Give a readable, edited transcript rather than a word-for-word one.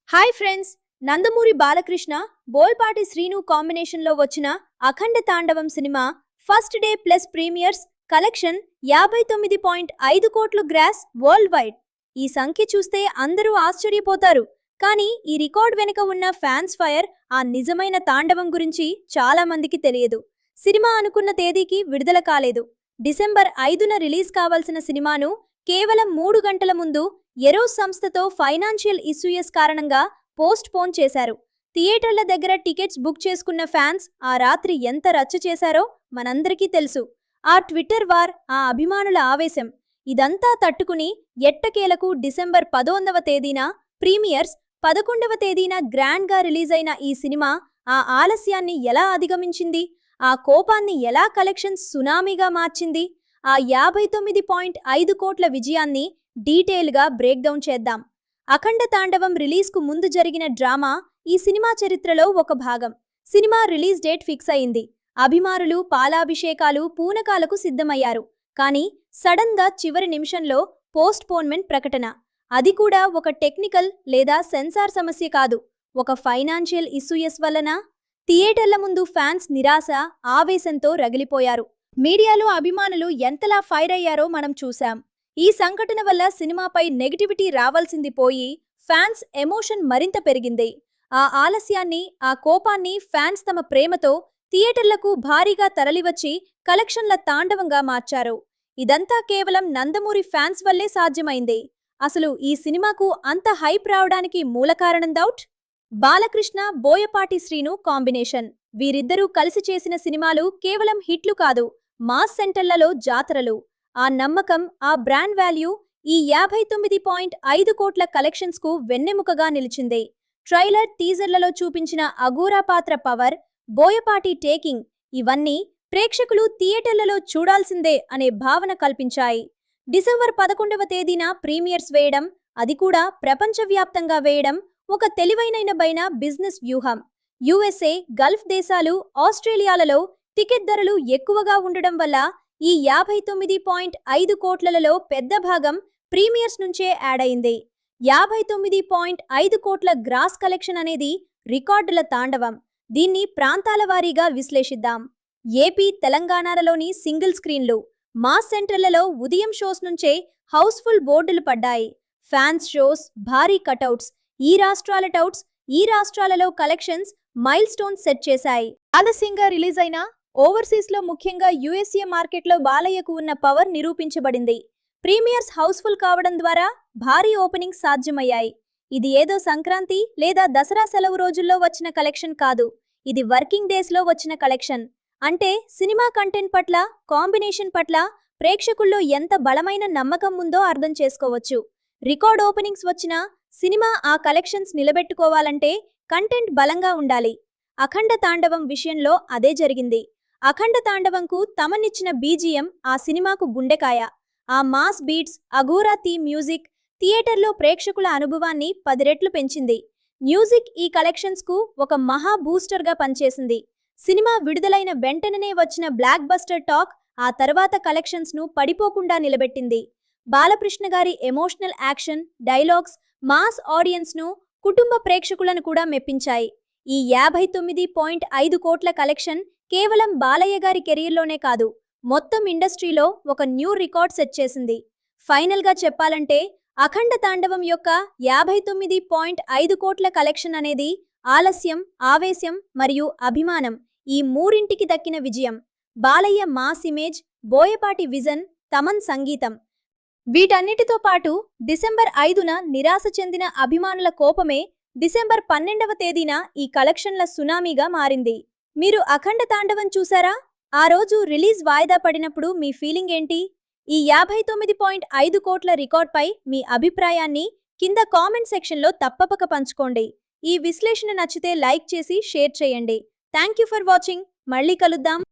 Hi friends, Nandamuri Balakrishna Boyapati Srinu కాంబినేషన్లో వచ్చిన అఖండ తాండవం cinema first day plus premieres collection 59.5 కోట్లు గ్రాస్ వరల్డ్ వైడ్. ఈ సంఖ్య చూస్తే అందరూ ఆశ్చర్యపోతారు. కానీ ఈ రికార్డ్ వెనుక ఉన్న ఫ్యాన్స్ ఫైర్, ఆ నిజమైన తాండవం గురించి చాలా మందికి తెలియదు. సినిమా అనుకున్న తేదీకి విడుదల కాలేదు. డిసెంబర్ 5న రిలీజ్ కావాల్సిన సినిమాను కేవలం 3 గంటల ముందు ఎరోస్ సంస్థతో ఫైనాన్షియల్ ఇష్యూస్ కారణంగా పోస్ట్ పోన్ చేశారు. థియేటర్ల దగ్గర టికెట్స్ బుక్ చేసుకున్న ఫ్యాన్స్ ఆ రాత్రి ఎంత రచ్చ చేశారో మనందరికీ తెలుసు. ఆ ట్విట్టర్ వార్, ఆ అభిమానుల ఆవేశం, ఇదంతా తట్టుకుని ఎట్టకేలకు డిసెంబర్ 11వ తేదీన ప్రీమియర్స్, 11వ తేదీన గ్రాండ్గా రిలీజ్ అయిన ఈ సినిమా ఆ ఆలస్యాన్ని ఎలా అధిగమించింది, ఆ కోపాన్ని ఎలా కలెక్షన్స్ సునామీగా మార్చింది, ఆ 59.5 కోట్ల విజయాన్ని డీటెయిల్గా బ్రేక్డౌన్ చేద్దాం. అఖండ తాండవం రిలీజ్కు ముందు జరిగిన డ్రామా ఈ సినిమా చరిత్రలో ఒక భాగం. సినిమా రిలీజ్ డేట్ ఫిక్స్ అయింది. అభిమానులు పాలాభిషేకాలు, పూనకాలకు సిద్ధమయ్యారు. కానీ సడన్గా చివరి నిమిషంలో పోస్ట్ పోన్మెంట్ ప్రకటన. అది కూడా ఒక టెక్నికల్ లేదా సెన్సార్ సమస్య కాదు, ఒక ఫైనాన్షియల్ ఇష్యూస్ వలన. థియేటర్ల ముందు ఫ్యాన్స్ నిరాశ, ఆవేశంతో రగిలిపోయారు. మీడియాలో అభిమానులు ఎంతలా ఫైర్ అయ్యారో మనం చూశాం. ఈ సంఘటన వల్ల సినిమాపై నెగటివిటీ రావాల్సింది పోయి ఫ్యాన్స్ ఎమోషన్ మరింత పెరిగింది. ఆ ఆలస్యాన్ని, ఆ కోపాన్ని ఫ్యాన్స్ తమ ప్రేమతో థియేటర్లకు భారీగా తరలివచ్చి కలెక్షన్ల తాండవంగా మార్చారు. ఇదంతా కేవలం నందమూరి ఫ్యాన్స్ వల్లే సాధ్యమైంది. అసలు ఈ సినిమాకు అంత హైప్ రావడానికి మూల కారణం డౌట్? బాలకృష్ణ, బోయపాటి శ్రీను కాంబినేషన్. వీరిద్దరూ కలిసి చేసిన సినిమాలు కేవలం హిట్లు కాదు, మాస్ సెంటర్లలో జాతరలు. ఆ నమ్మకం, ఆ బ్రాండ్ వాల్యూ ఈ 59.5 కోట్ల కలెక్షన్స్కు వెన్నెముకగా నిలిచింది. ట్రైలర్, టీజర్లలో చూపించిన అఘోరా పాత్ర పవర్, బోయపాటి టేకింగ్, ఇవన్నీ ప్రేక్షకులు థియేటర్లలో చూడాల్సిందే అనే భావన కల్పించాయి. డిసెంబర్ 11వ తేదీన ప్రీమియర్స్ వేయడం, అది కూడా ప్రపంచవ్యాప్తంగా వేయడం ఒక తెలివైన బిజినెస్ వ్యూహం. యుఎస్ఏ, గల్ఫ్ దేశాలు, ఆస్ట్రేలియాలలో టికెట్ ధరలు ఎక్కువగా ఉండడం వల్ల ఈ 59.5 కోట్లలో పెద్ద భాగం ప్రీమియర్స్ నుంచే యాడ్ అయింది. 59.5 కోట్ల గ్రాస్ కలెక్షన్ అనేది రికార్డుల తాండవం. దీన్ని ప్రాంతాల వారీగా విశ్లేషిద్దాం. ఏపీ, తెలంగాణలోని సింగిల్ స్క్రీన్లు, మాస్ సెంటర్లలో ఉదయం షోస్ నుంచే హౌస్ఫుల్ బోర్డులు పడ్డాయి. ఫ్యాన్స్ షోస్, భారీ కటౌట్స్. ఈ రాష్ట్రాలలో కలెక్షన్స్ మైల్ స్టోన్ సెట్ చేశాయి. ఆలస్యంగా రిలీజ్ అయిన ఓవర్సీస్లో, ముఖ్యంగా యుఎస్ఏ మార్కెట్లో బాలయ్యకు ఉన్న పవర్ నిరూపించబడింది. ప్రీమియర్స్ హౌస్ఫుల్ కావడం ద్వారా భారీ ఓపెనింగ్స్ సాధ్యమయ్యాయి. ఇది ఏదో సంక్రాంతి లేదా దసరా సెలవు రోజుల్లో వచ్చిన కలెక్షన్ కాదు, ఇది వర్కింగ్ డేస్లో వచ్చిన కలెక్షన్. అంటే సినిమా కంటెంట్ పట్ల, కాంబినేషన్ పట్ల ప్రేక్షకుల్లో ఎంత బలమైన నమ్మకం ఉందో అర్థం చేసుకోవచ్చు. రికార్డ్ ఓపెనింగ్స్ వచ్చిన సినిమా ఆ కలెక్షన్స్ నిలబెట్టుకోవాలంటే కంటెంట్ బలంగా ఉండాలి. అఖండ తాండవం విషయంలో అదే జరిగింది. అఖండ తాండవంకు తమనిచ్చిన బీజిఎం ఆ సినిమాకు గుండెకాయ. ఆ mass beats, Aghora theme music థియేటర్లో ప్రేక్షకుల అనుభవాన్ని 10 రెట్లు పెంచింది. మ్యూజిక్ ఈ కలెక్షన్స్కు ఒక మహా బూస్టర్గా పనిచేసింది. సినిమా విడుదలైన వెంటనే వచ్చిన బ్లాక్ బస్టర్ టాక్ ఆ తర్వాత కలెక్షన్స్ను పడిపోకుండా నిలబెట్టింది. బాలకృష్ణ గారి ఎమోషనల్ యాక్షన్, డైలాగ్స్ మాస్ ఆడియన్స్ను, కుటుంబ ప్రేక్షకులను కూడా మెప్పించాయి. ఈ 59.5 కోట్ల కలెక్షన్ కేవలం బాలయ్య గారి కెరీర్లోనే కాదు, మొత్తం ఇండస్ట్రీలో ఒక న్యూ రికార్డ్ సెట్ చేసింది. ఫైనల్గా చెప్పాలంటే అఖండ తాండవం యొక్క 59.5 కోట్ల కలెక్షన్ అనేది ఆలస్యం, ఆవేశం మరియు అభిమానం, ఈ మూడింటికి దక్కిన విజయం. Balayya mass image, Boyapati vision, Thaman సంగీతం, వీటన్నిటితో పాటు డిసెంబర్ 5న నిరాశ చెందిన అభిమానుల కోపమే డిసెంబర్ 12వ తేదీన ఈ కలెక్షన్ల సునామీగా మారింది. మీరు అఖండ తాండవం చూసారా? ఆ రోజు రిలీజ్ వాయిదా పడినప్పుడు మీ ఫీలింగ్ ఏంటి? ఈ 59.5 కోట్ల రికార్డ్పై మీ అభిప్రాయాన్ని కింద కామెంట్ సెక్షన్లో తప్పక పంచుకోండి. ఈ విశ్లేషణ నచ్చితే లైక్ చేసి షేర్ చేయండి. Thank you for watching. మళ్ళీ కలుద్దాం.